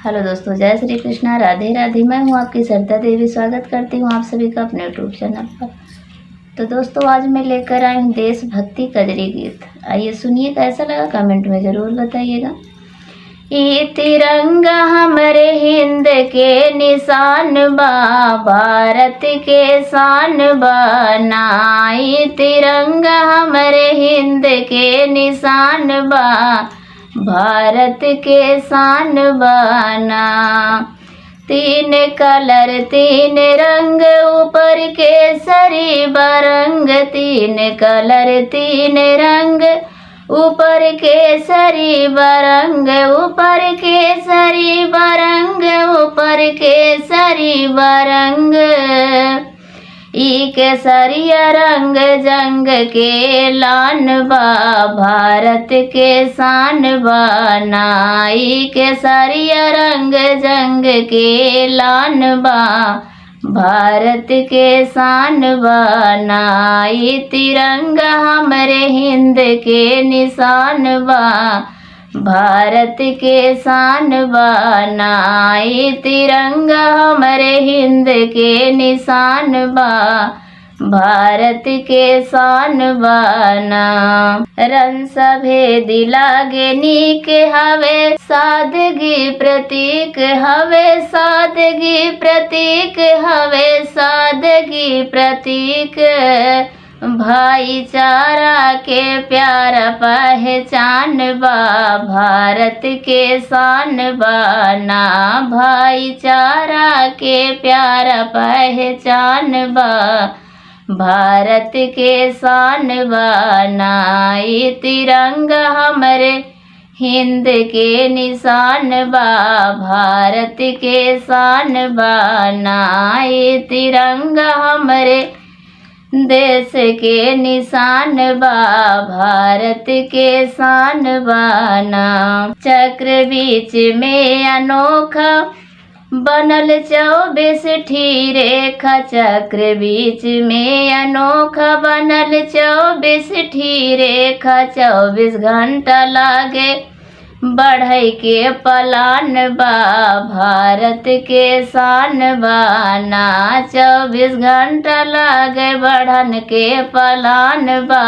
Hello दोस्तों, जय श्री कृष्णा, राधे राधे। मैं हूँ आपकी श्रद्धा देवी। स्वागत करती हूँ आप सभी का अपने यूट्यूब चैनल पर। तो दोस्तों, आज मैं लेकर आई हूँ देशभक्ति कजरी गीत। आइए सुनिए, कैसा लगा कमेंट में ज़रूर बताइएगा। ये तिरंगा हमारे हिंद के निशान बा, भारत के शान बा। ये तिरंगा हमारे हिंद के निशान बा, भारत के शान बना। तीन कलर तीन रंग, ऊपर केसरी बरंग। तीन कलर तीन रंग, ऊपर केसरी बरंग। ऊपर केसरी बरंग, ऊपर केसरी बरंग। ई केसरिया रंग जंग के लान बा, भारत के शान बना। ई केसरिया रंग जंग के लान बा, भारत के शान बना। ई तिरंगा हमरे हिंद के निशान बा, भारत के शान बना। ये तिरंगा हमारे हिंद के निशान बा, भारत के शान बना। रंग सभेदी लागे नीक हवे, सादगी प्रतीक हवे। सादगी प्रतीक हवे, सादगी प्रतीक। भाईचारा के प्यार पहचान बा, भारत के शान बना। भाईचारा के प्यार पहचान बा, भारत के शान बना। ये तिरंगा हमारे हिंद के निशान बा, भारत के शान बना। ये तिरंगा हमारे देश के निशान बा, भारत के शान बना। चक्र बीच में अनोखा बनल 24 ठी रेखा। चक्र बीच में अनोखा बनल 24 ठी रेखा। 24 घंटा लागे बढ़ई के पलान बा, भारत के शान बना। 24 घंटा लागे बढ़न के पलान बा,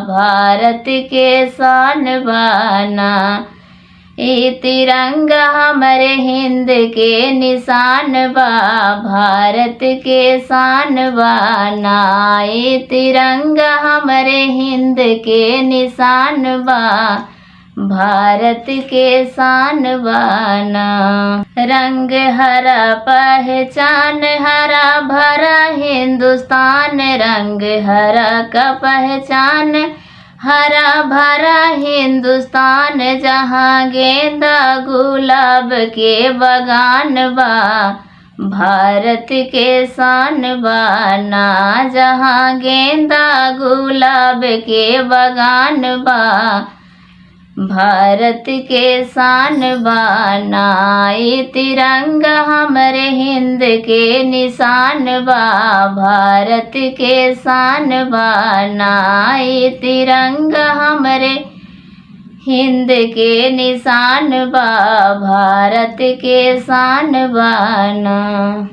भारत के शान बना। ये तिरंगा हमारे हिंद के निशान बा, भारत के शान बना। ये तिरंगा हमारे हिंद के निशान बा, भारत के शान बना। रंग हरा पहचान, हरा भरा हिंदुस्तान। रंग हरा का पहचान, हरा भरा हिंदुस्तान। जहाँ गेंदा गुलाब के बगान बा, भारत के शान बना। जहाँ गेंदा गुलाब के बगान बा, भारत के शान बना। ये तिरंगा हमारे हिंद के निशान बा, भारत के शान बना। ये तिरंगा हमारे हिंद के निशान बा, भारत के शान बना।